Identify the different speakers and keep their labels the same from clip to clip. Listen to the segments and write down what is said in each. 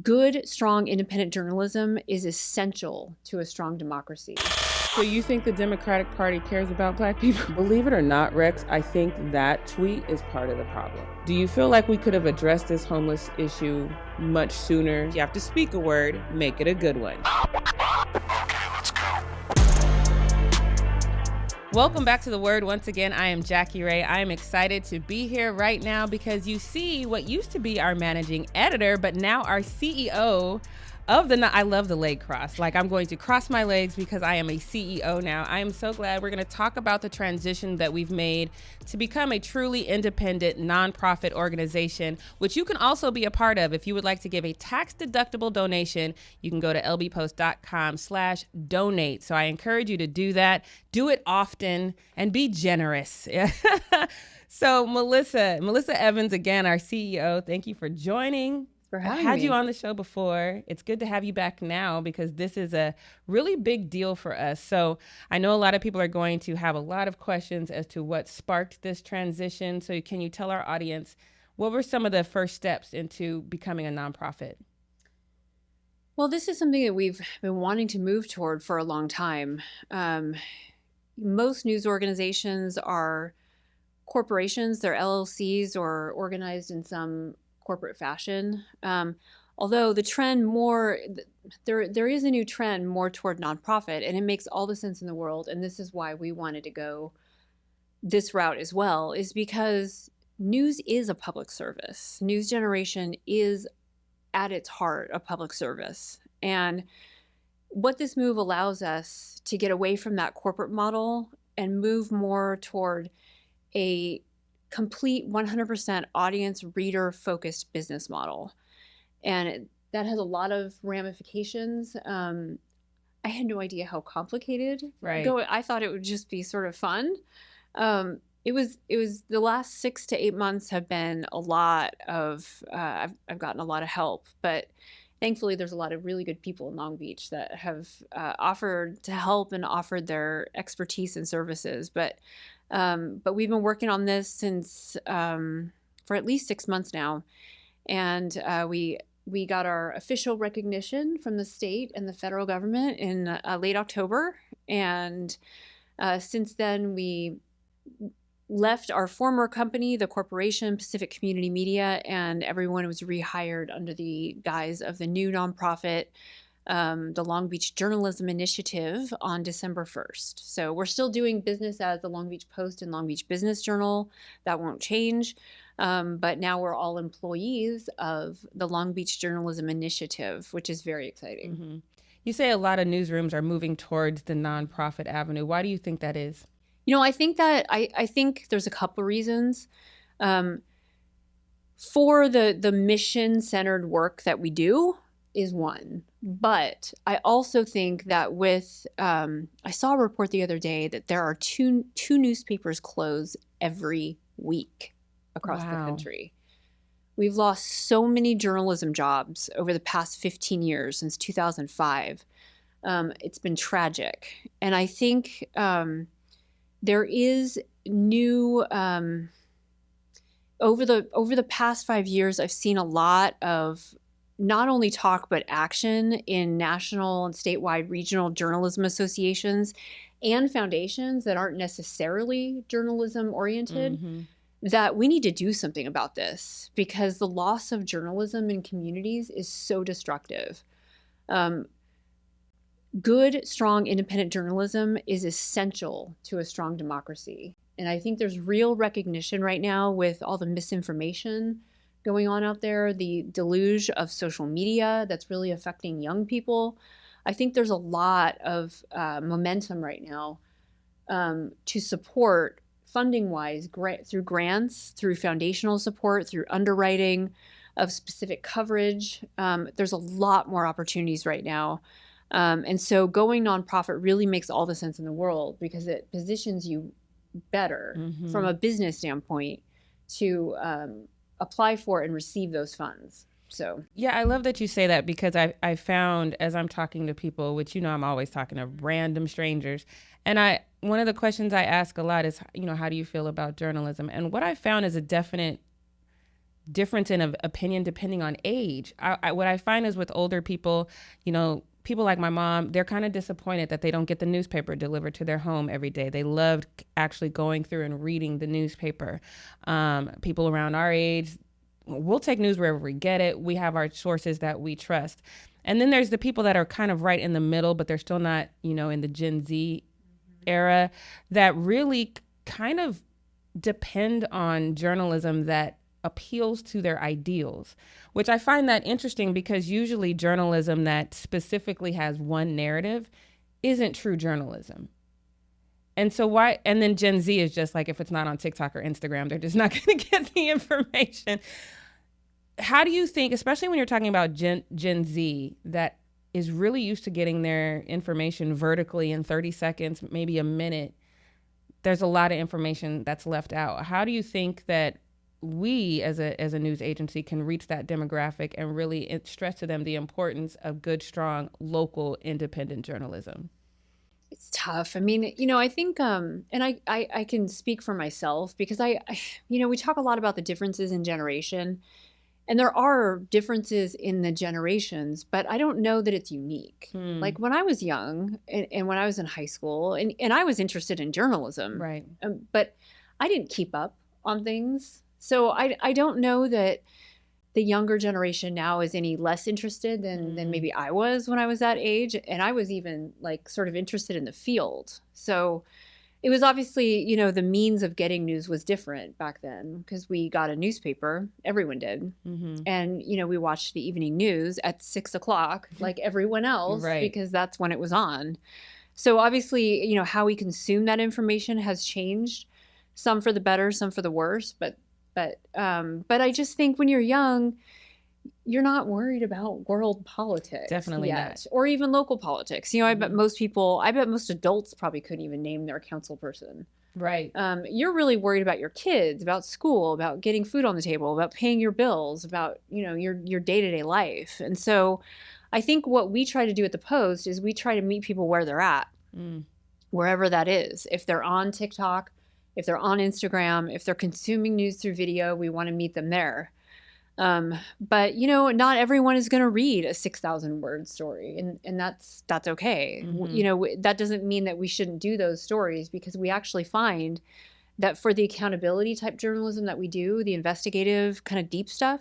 Speaker 1: Good, strong, independent journalism is essential to a strong democracy.
Speaker 2: So you think the Democratic Party cares about Black people?
Speaker 3: Believe it or not, Rex, I think that tweet is part of the problem.
Speaker 2: Do you feel like we could have addressed this homeless issue much sooner? You have to speak a word, make it a good one.
Speaker 4: Okay, let's go.
Speaker 2: Welcome back to The Word. Once again, I am Jackie Rae. I am excited to be here right now because you see what used to be our managing editor, but now our CEO of I love the leg cross. Like, I'm going to cross my legs because I am a CEO now. I am so glad we're going to talk about the transition that we've made to become a truly independent nonprofit organization, which you can also be a part of. If you would like to give a tax-deductible donation, you can go to lbpost.com/donate. So I encourage you to do that. Do it often and be generous. So Melissa Evans, again, our CEO, thank you for joining. I've had you on the show before. It's good to have you back now because this is a really big deal for us. So I know a lot of people are going to have a lot of questions as to what sparked this transition. So can you tell our audience, what were some of the first steps into becoming a nonprofit?
Speaker 1: Well, this is something that we've been wanting to move toward for a long time. Most news organizations are corporations, they're LLCs or organized in some corporate fashion. Although the trend there is a new trend more toward nonprofit, and it makes all the sense in the world. And this is why we wanted to go this route as well, is because news is a public service. News generation is at its heart a public service. And what this move allows us to get away from that corporate model and move more toward a complete 100% audience reader focused business model. And that has a lot of ramifications. I had no idea how complicated.
Speaker 2: Right.
Speaker 1: I thought it would just be sort of fun. It was the last 6 to 8 months have been a lot of, I've gotten a lot of help, but thankfully there's a lot of really good people in Long Beach that have offered to help and offered their expertise and services. But we've been working on this since for at least 6 months now, and we got our official recognition from the state and the federal government in late October, and since then we left our former company, the corporation Pacific Community Media, and everyone was rehired under the guise of the new nonprofit, the Long Beach Journalism Initiative, on December 1st. So we're still doing business as the Long Beach Post and Long Beach Business Journal. That won't change. But now we're all employees of the Long Beach Journalism Initiative, which is very exciting.
Speaker 2: Mm-hmm. You say a lot of newsrooms are moving towards the nonprofit avenue. Why do you think that is?
Speaker 1: You know, I think there's a couple reasons. For the mission-centered work that we do is one. But I also think that I saw a report the other day that there are two newspapers close every week across the country. We've lost so many journalism jobs over the past 15 years, since 2005. It's been tragic. And I think there is new, over the past 5 years, I've seen a lot of not only talk, but action in national and statewide regional journalism associations and foundations that aren't necessarily journalism oriented, that we need to do something about this, because the loss of journalism in communities is so destructive. Good, strong, independent journalism is essential to a strong democracy. And I think there's real recognition right now with all the misinformation going on out there, the deluge of social media that's really affecting young people. I think there's a lot of momentum right now to support funding-wise through grants, through foundational support, through underwriting of specific coverage. There's a lot more opportunities right now. And so going nonprofit really makes all the sense in the world, because it positions you better from a business standpoint to apply for and receive those funds. So
Speaker 2: yeah, I love that you say that, because I found, as I'm talking to people, which, I'm always talking to random strangers, and one of the questions I ask a lot is, how do you feel about journalism? And what I found is a definite difference in opinion depending on age. What I find is with older people, people like my mom, they're kind of disappointed that they don't get the newspaper delivered to their home every day. They loved actually going through and reading the newspaper. People around our age, we'll take news wherever we get it. We have our sources that we trust. And then there's the people that are kind of right in the middle, but they're still not, in the Gen Z era, that really kind of depend on journalism that appeals to their ideals, which I find that interesting because usually journalism that specifically has one narrative isn't true journalism. And so and then Gen Z is just like, if it's not on TikTok or Instagram, they're just not going to get the information. How do you think, especially when you're talking about Gen Z, that is really used to getting their information vertically in 30 seconds, maybe a minute, there's a lot of information that's left out. How do you think that we as a news agency can reach that demographic and really stress to them the importance of good, strong, local, independent journalism?
Speaker 1: It's tough. I mean, I think, and I can speak for myself because we talk a lot about the differences in generation, and there are differences in the generations, but I don't know that it's unique. Like when I was young and when I was in high school and I was interested in journalism,
Speaker 2: right?
Speaker 1: But I didn't keep up on things. So I don't know that the younger generation now is any less interested than maybe I was when I was that age. And I was even like sort of interested in the field. So it was obviously, the means of getting news was different back then because we got a newspaper. Everyone did. Mm-hmm. And, we watched the evening news at 6:00 like everyone else,
Speaker 2: right,
Speaker 1: because that's when it was on. So obviously, how we consume that information has changed, some for the better, some for the worse. But I just think when you're young, you're not worried about world politics.
Speaker 2: Definitely
Speaker 1: yet,
Speaker 2: not.
Speaker 1: or even local politics. I bet most adults probably couldn't even name their council person.
Speaker 2: Right.
Speaker 1: You're really worried about your kids, about school, about getting food on the table, about paying your bills, about, your day-to-day life. And so I think what we try to do at the Post is we try to meet people where they're at, wherever that is. If they're on TikTok, if they're on Instagram, if they're consuming news through video, we want to meet them there. But not everyone is going to read a 6,000 word story, and that's okay. That doesn't mean that we shouldn't do those stories, because we actually find that for the accountability type journalism that we do, the investigative kind of deep stuff,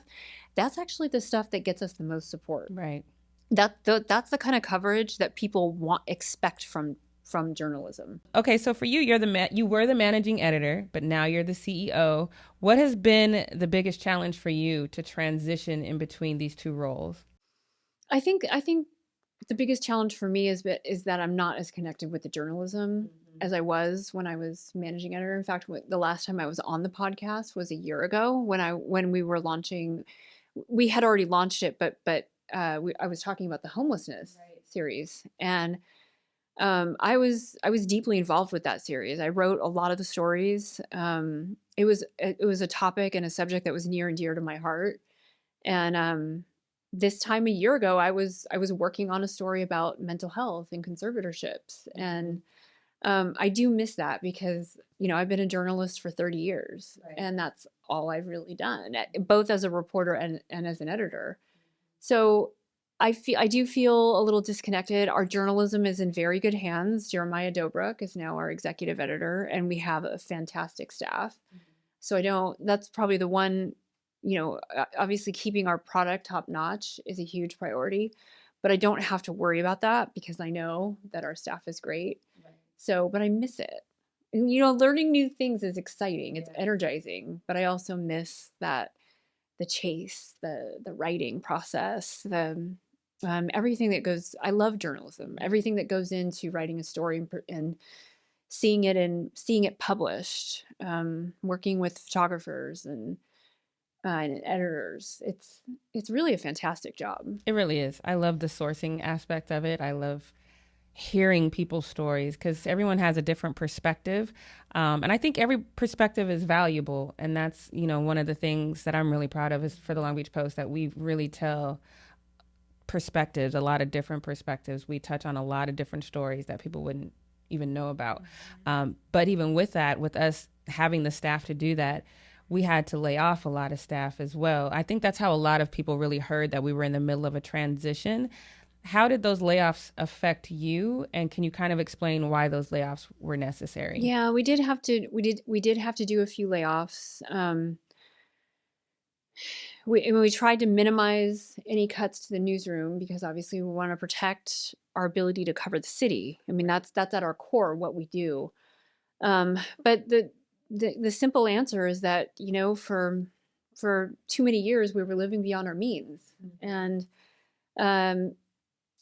Speaker 1: that's actually the stuff that gets us the most support.
Speaker 2: Right.
Speaker 1: That's the kind of coverage that people expect from journalism.
Speaker 2: Okay, so for you, you were the managing editor, but now you're the CEO. What has been the biggest challenge for you to transition in between these two roles?
Speaker 1: I think the biggest challenge for me is that I'm not as connected with the journalism as I was when I was managing editor. In fact, the last time I was on the podcast was a year ago when we were launching. We had already launched it, but I was talking about the homelessness series, and I was deeply involved with that series. I wrote a lot of the stories. It was a topic and a subject that was near and dear to my heart. And this time a year ago, I was working on a story about mental health and conservatorships, and I do miss that because I've been a journalist for 30 years, and that's all I've really done, both as a reporter and as an editor. So I do feel a little disconnected. Our journalism is in very good hands. Jeremiah Dobruck is now our executive editor, and we have a fantastic staff. So that's probably the one, obviously keeping our product top notch is a huge priority, but I don't have to worry about that because I know that our staff is great. So, but I miss it. And, learning new things is exciting. It's energizing, but I also miss the chase, the writing process, everything that goes. I love journalism. Everything that goes into writing a story and seeing it published, working with photographers and editors. It's really a fantastic job.
Speaker 2: It really is. I love the sourcing aspect of it. I love hearing people's stories because everyone has a different perspective. And I think every perspective is valuable. And that's, one of the things that I'm really proud of is for the Long Beach Post, that we really tell perspectives, a lot of different perspectives. We touch on a lot of different stories that people wouldn't even know about. But even with that, with us having the staff to do that, we had to lay off a lot of staff as well. I think that's how a lot of people really heard that we were in the middle of a transition. How did those layoffs affect you? And can you kind of explain why those layoffs were necessary?
Speaker 1: Yeah, we did have to do a few layoffs. We tried to minimize any cuts to the newsroom because obviously we want to protect our ability to cover the city. I mean, that's at our core what we do. But the simple answer is that, for too many years we were living beyond our means. And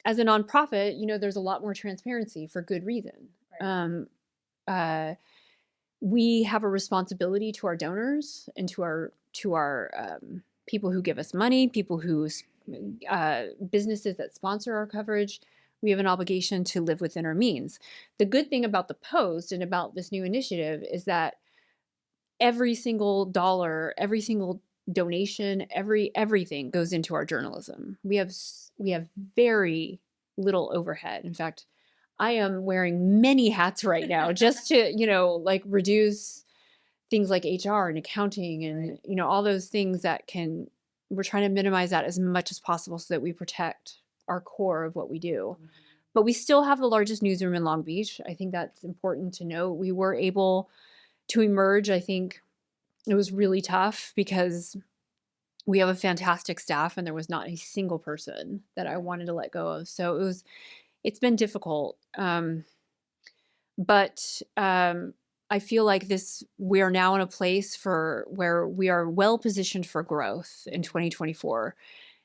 Speaker 1: as a nonprofit, there's a lot more transparency for good reason. Right. We have a responsibility to our donors and to our people who give us money, people whose businesses that sponsor our coverage. We have an obligation to live within our means. The good thing about the Post and about this new initiative is that every single dollar, every single donation, everything goes into our journalism. We have very little overhead. In fact, I am wearing many hats right now just to, reduce things like HR and accounting and, all those things we're trying to minimize that as much as possible so that we protect our core of what we do. Mm-hmm. But we still have the largest newsroom in Long Beach. I think that's important to note. We were able to emerge. I think it was really tough because we have a fantastic staff and there was not a single person that I wanted to let go of. So it's been difficult. But I feel like we are now in a place where we are well positioned for growth in 2024.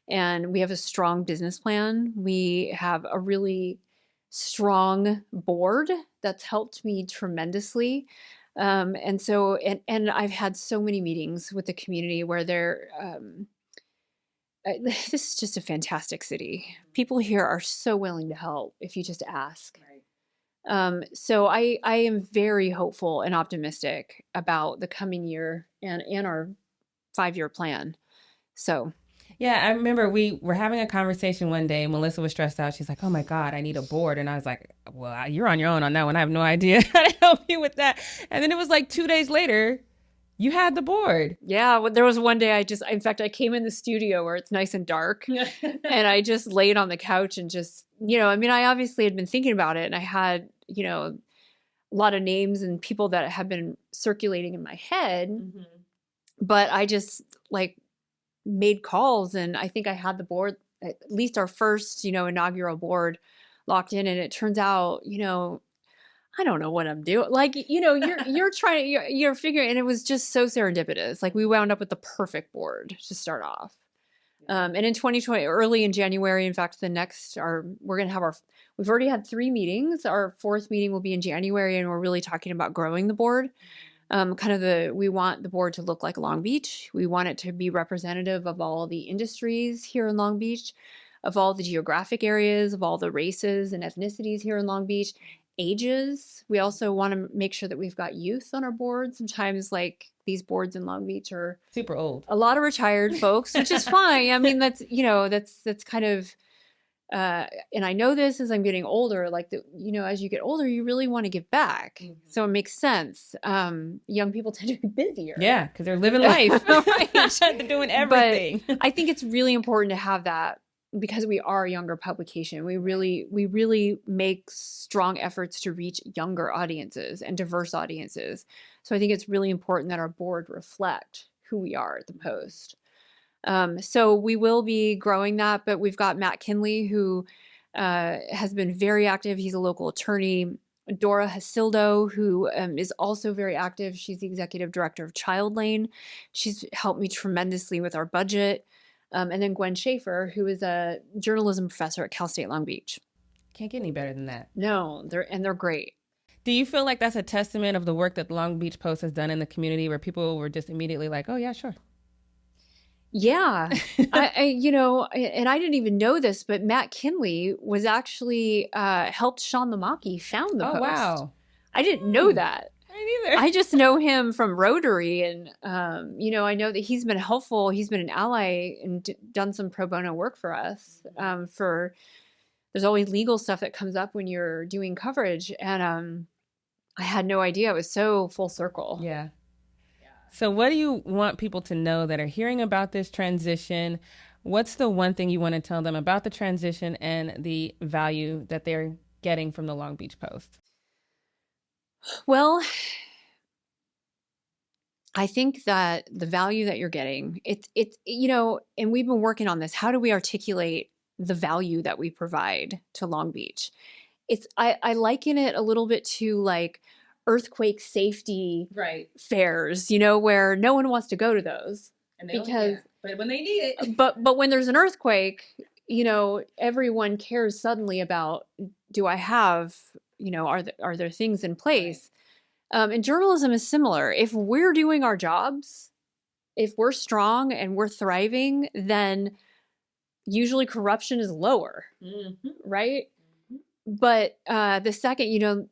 Speaker 1: And we have a strong business plan. We have a really strong board that's helped me tremendously. And I've had so many meetings with the community where this is just a fantastic city. People here are so willing to help if you just ask. Right. So I am very hopeful and optimistic about the coming year and our 5-year plan. So.
Speaker 2: Yeah, I remember we were having a conversation one day. Melissa was stressed out. She's like, "Oh my God, I need a board." And I was like, "Well, you're on your own on that one. I have no idea how to help you with that." And then it was like 2 days later, you had the board.
Speaker 1: Yeah, well, there was one day in fact, I came in the studio where it's nice and dark and I just laid on the couch and just, I obviously had been thinking about it and I had, a lot of names and people that had been circulating in my head, mm-hmm. but I just made calls and I think I had the board, at least our first, inaugural board locked in. And it turns out, I don't know what I'm doing. You're trying, you're figuring, and it was just so serendipitous. We wound up with the perfect board to start off. And in 2020, early in January, in fact, we're going to have we've already had 3 meetings. Our 4th meeting will be in January and we're really talking about growing the board. We want the board to look like Long Beach. We want it to be representative of all the industries here in Long Beach, of all the geographic areas, of all the races and ethnicities here in Long Beach, ages. We also want to make sure that we've got youth on our board. Sometimes these boards in Long Beach are
Speaker 2: super old.
Speaker 1: A lot of retired folks, which is fine. I mean, that's kind of, and I know this as I'm getting older, as you get older, you really want to give back. Mm-hmm. So it makes sense. Young people tend to be busier.
Speaker 2: Yeah, because they're living life. Right. They're doing everything.
Speaker 1: But I think it's really important to have that because we are a younger publication. We really make strong efforts to reach younger audiences and diverse audiences. So I think it's really important that our board reflect who we are at the Post. So we will be growing that, but we've got Matt Kinley, who has been very active. He's a local attorney. Dora Hasildo, who is also very active. She's the executive director of Child Lane. She's helped me tremendously with our budget. And then Gwen Schaefer, who is a journalism professor at Cal State Long Beach.
Speaker 2: Can't get any better than that.
Speaker 1: No, they're great.
Speaker 2: Do you feel like that's a testament of the work that the Long Beach Post has done in the community where people were just immediately like, "Oh yeah, sure"?
Speaker 1: Yeah, and I didn't even know this, but Matt Kinley was actually helped Sean Lamaki found the Post.
Speaker 2: Oh, wow.
Speaker 1: I didn't know that.
Speaker 2: I neither.
Speaker 1: I just know him from Rotary, and I know that he's been helpful. He's been an ally and done some pro bono work for us. There's always legal stuff that comes up when you're doing coverage, and I had no idea. It was so full circle.
Speaker 2: Yeah. So what do you want people to know that are hearing about this transition? What's the one thing you want to tell them about the transition and the value that they're getting from the Long Beach Post?
Speaker 1: Well, I think that the value that you're getting, it's, and we've been working on this. How do we articulate the value that we provide to Long Beach? I liken it a little bit to like earthquake safety fairs, where no one wants to go to those because,
Speaker 2: but when they need it,
Speaker 1: but when there's an earthquake, everyone cares suddenly about, do I have, are there things in place? And journalism is similar. If we're doing our jobs, if we're strong and we're thriving, then usually corruption is lower, right? But the second,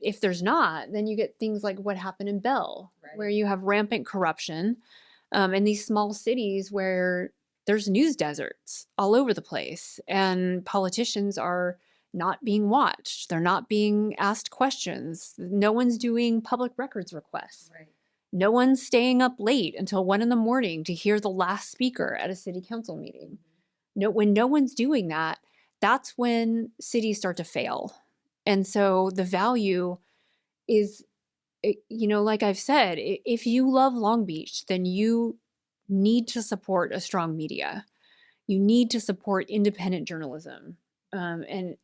Speaker 1: if there's not, then you get things like what happened in Bell, where you have rampant corruption in these small cities where there's news deserts all over the place, and politicians are not being watched. They're not being asked questions. No one's doing public records requests. No one's staying up late until 1 a.m. to hear the last speaker at a city council meeting. When no one's doing that, that's when cities start to fail. And so the value is, like I've said, if you love Long Beach, then you need to support a strong media. You need to support independent journalism. And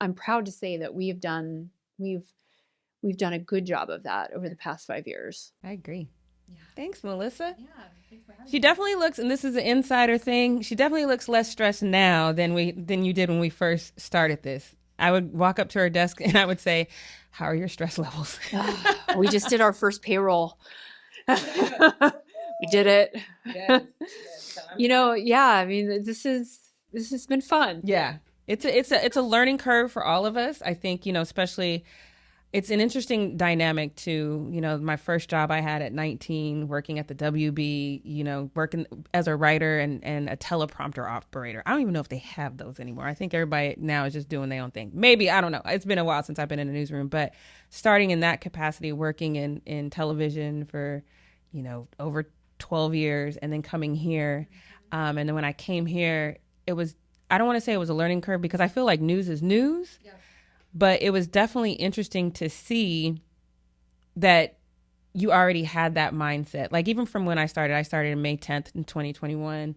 Speaker 1: I'm proud to say that we've done a good job of that over the past 5 years.
Speaker 2: I agree. Yeah. Thanks, Melissa. Yeah, thanks for having me. She definitely looks, and this is an insider thing, she definitely looks less stressed now than you did when we first started this. I would walk up to her desk and I would say, how are your stress levels?
Speaker 1: We just did our first payroll. We did it. Yes. I mean, this has been fun.
Speaker 2: Yeah. It's a learning curve for all of us. I think, especially it's an interesting dynamic to, my first job I had at 19, working at the WB, working as a writer and a teleprompter operator. I don't even know if they have those anymore. I think everybody now is just doing their own thing. Maybe, I don't know. It's been a while since I've been in a newsroom, but starting in that capacity, working in television for, over 12 years and then coming here. And then when I came here, I don't want to say it was a learning curve because I feel like news is news. Yeah. But it was definitely interesting to see that you already had that mindset. Like even from when I started in May 10th in 2021.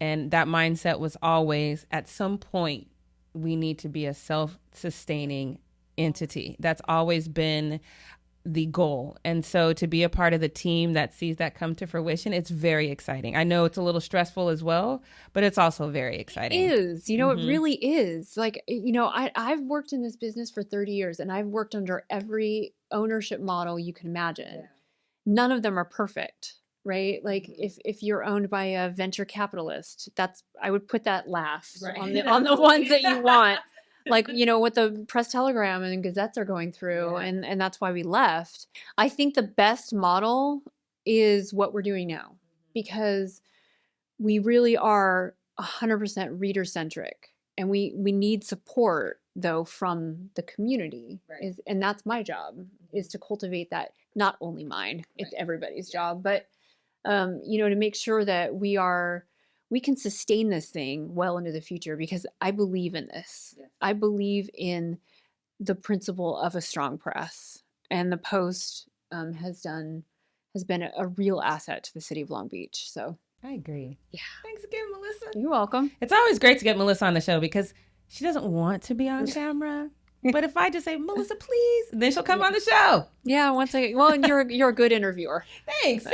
Speaker 2: And that mindset was always, at some point, we need to be a self-sustaining entity. That's always been the goal. And so to be a part of the team that sees that come to fruition, it's very exciting. I know it's a little stressful as well, but it's also very exciting.
Speaker 1: It is. It really is. Like, I've worked in this business for 30 years and I've worked under every ownership model you can imagine. Yeah. None of them are perfect, right? Like if you're owned by a venture capitalist, I would put that last on the ones that you want. Like, what the Press Telegram and Gazettes are going through. Yeah. And that's why we left. I think the best model is what we're doing now, because we really are 100% reader centric. And we need support, though, from the community. And that's my job, is to cultivate that. Not only mine, it's everybody's job. But, to make sure that we can sustain this thing well into the future, because I believe in this. Yes. I believe in the principle of a strong press, and the Post has been a real asset to the city of Long Beach. So
Speaker 2: I agree.
Speaker 1: Yeah.
Speaker 2: Thanks again, Melissa.
Speaker 1: You're welcome.
Speaker 2: It's always great to get Melissa on the show because she doesn't want to be on camera. But if I just say, Melissa, please, then she'll come on the show.
Speaker 1: Yeah, and you're a good interviewer.
Speaker 2: Thanks.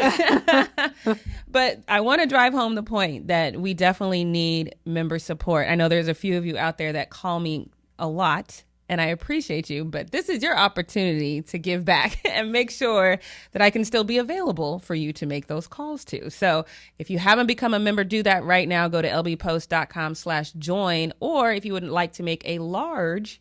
Speaker 2: But I want to drive home the point that we definitely need member support. I know there's a few of you out there that call me a lot, and I appreciate you, but this is your opportunity to give back and make sure that I can still be available for you to make those calls to. So if you haven't become a member, do that right now. Go to lbpost.com/join, or if you would like to make a large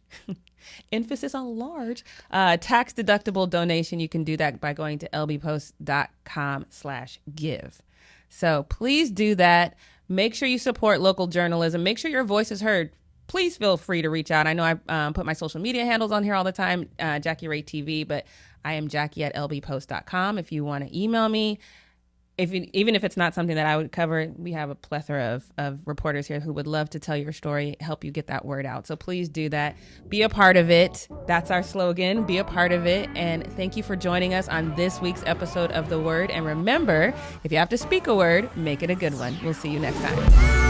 Speaker 2: emphasis on large tax deductible donation, you can do that by going to lbpost.com/give. So please do that. Make sure you support local journalism. Make sure your voice is heard. please feel free to reach out. I know I put my social media handles on here all the time, Jackie Rae TV, but I am Jackie at lbpost.com. If you want to email me, even if it's not something that I would cover, we have a plethora of reporters here who would love to tell your story, help you get that word out. So please do that. Be a part of it. That's our slogan. Be a part of it. And thank you for joining us on this week's episode of The Word. And remember, if you have to speak a word, make it a good one. We'll see you next time.